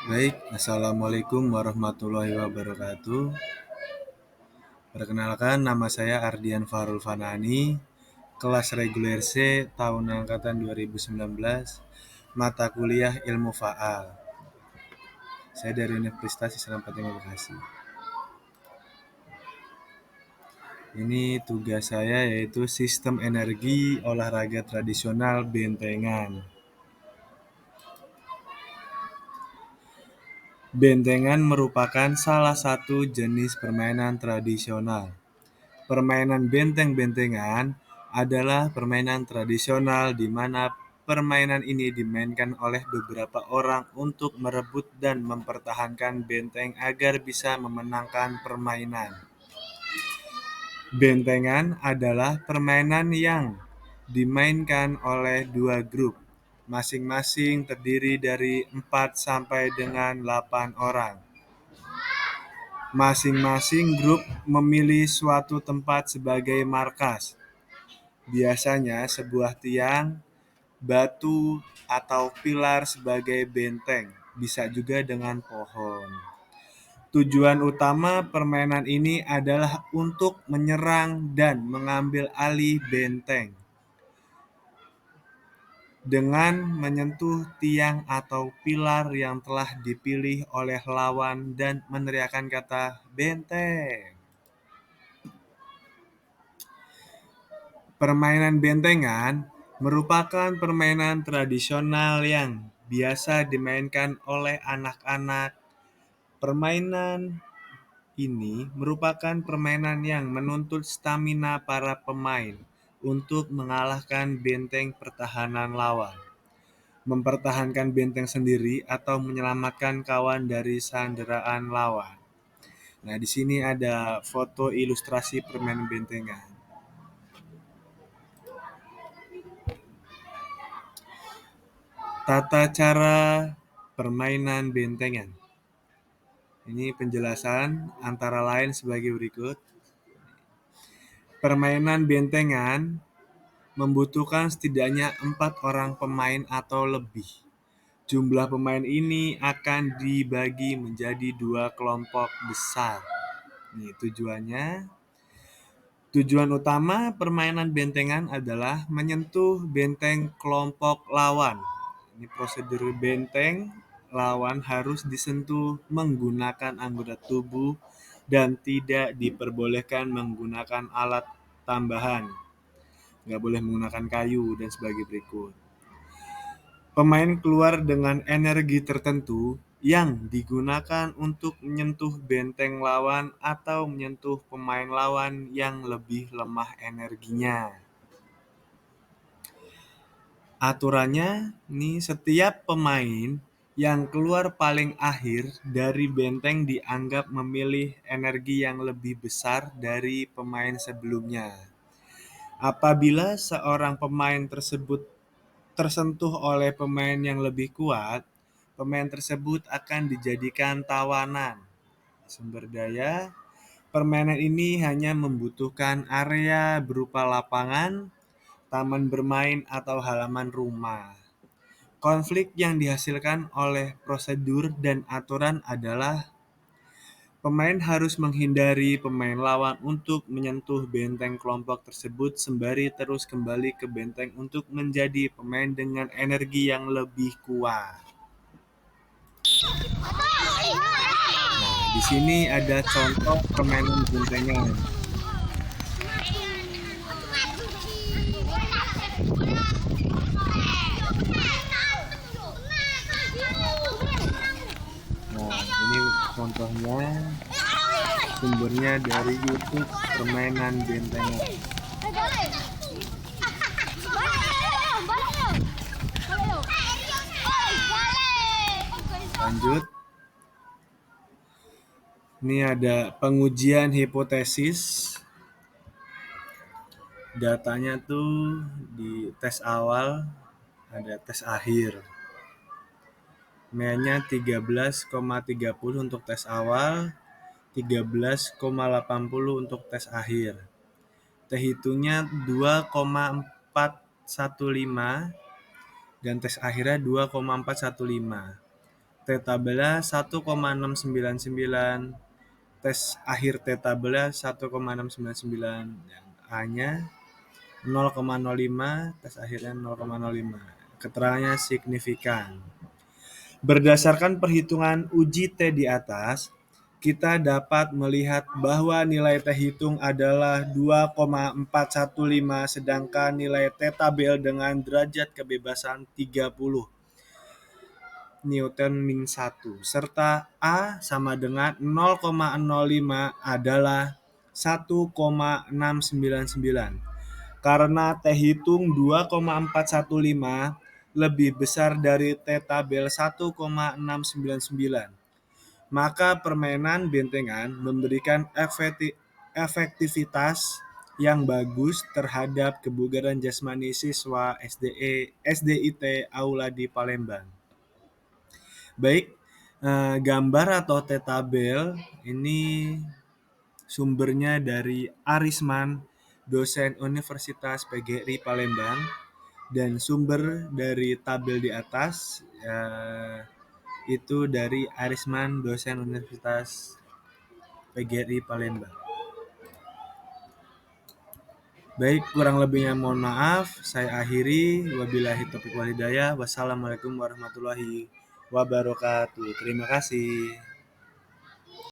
Baik, Assalamualaikum warahmatullahi wabarakatuh. Perkenalkan, nama saya Ardian Farul Fanani, kelas reguler C tahun angkatan 2019, mata kuliah Ilmu Faal. Saya dari Universitas Islam Fatimah Bekasi. Ini tugas saya yaitu sistem energi olahraga tradisional bentengan. Bentengan merupakan salah satu jenis permainan tradisional. Permainan benteng-bentengan adalah permainan tradisional di mana permainan ini dimainkan oleh beberapa orang untuk merebut dan mempertahankan benteng agar bisa memenangkan permainan. Bentengan adalah permainan yang dimainkan oleh dua grup, masing-masing terdiri dari 4 sampai dengan 8 orang. Masing-masing grup memilih suatu tempat sebagai markas. Biasanya sebuah tiang, batu, atau pilar sebagai benteng, bisa juga dengan pohon. Tujuan utama permainan ini adalah untuk menyerang dan mengambil alih benteng dengan menyentuh tiang atau pilar yang telah dipilih oleh lawan dan meneriakkan kata "benteng". Permainan bentengan merupakan permainan tradisional yang biasa dimainkan oleh anak-anak. Permainan ini merupakan permainan yang menuntut stamina para pemain untuk mengalahkan benteng pertahanan lawan, mempertahankan benteng sendiri, atau menyelamatkan kawan dari sanderaan lawan. Nah, di sini ada foto ilustrasi permainan bentengan. Tata cara permainan bentengan. Ini penjelasan antara lain sebagai berikut. Permainan bentengan membutuhkan setidaknya 4 orang pemain atau lebih. Jumlah pemain ini akan dibagi menjadi 2 kelompok besar. Ini tujuannya. Tujuan utama permainan bentengan adalah menyentuh benteng kelompok lawan. Ini prosedur benteng lawan harus disentuh menggunakan anggota tubuh dan tidak diperbolehkan menggunakan alat tambahan. Nggak boleh menggunakan kayu dan sebagai berikut. Pemain keluar dengan energi tertentu yang digunakan untuk menyentuh benteng lawan atau menyentuh pemain lawan yang lebih lemah energinya. Aturannya nih, setiap pemain yang keluar paling akhir dari benteng dianggap memilih energi yang lebih besar dari pemain sebelumnya. Apabila seorang pemain tersebut tersentuh oleh pemain yang lebih kuat, pemain tersebut akan dijadikan tawanan. Sumber daya permainan ini hanya membutuhkan area berupa lapangan, taman bermain, atau halaman rumah. Konflik yang dihasilkan oleh prosedur dan aturan adalah pemain harus menghindari pemain lawan untuk menyentuh benteng kelompok tersebut sembari terus kembali ke benteng untuk menjadi pemain dengan energi yang lebih kuat. Nah, di sini ada contoh permainan bentengan. Nah, ini contohnya, sumbernya dari YouTube permainan bentengan. Lanjut. Ini ada pengujian hipotesis. Datanya tuh di tes awal, ada tes akhir. Nilainya 13,30 untuk tes awal, 13,80 untuk tes akhir. T-hitungnya 2,415 dan tes akhirnya 2,415. T-tabelnya 1,699, tes akhir T-tabelnya 1,699, dan A-nya 0,05, tes akhirnya 0,05. Keterangannya signifikan. Berdasarkan perhitungan uji T di atas, kita dapat melihat bahwa nilai T hitung adalah 2,415, sedangkan nilai T tabel dengan derajat kebebasan 30 Newton min 1, serta A sama dengan 0,05 adalah 1,699. Karena T hitung 2,415 lebih besar dari T tabel 1,699, maka permainan bentengan memberikan efektivitas yang bagus terhadap kebugaran jasmani siswa SDIT Aula di Palembang. Baik, gambar atau T tabel ini sumbernya dari Arisman, dosen Universitas PGRI Palembang, dan sumber dari tabel di atas itu dari Arisman, dosen Universitas PGRI Palembang. Baik, kurang lebihnya mohon maaf. Saya akhiri. Wabillahi taufiq wal hidayah. Wassalamualaikum warahmatullahi wabarakatuh. Terima kasih.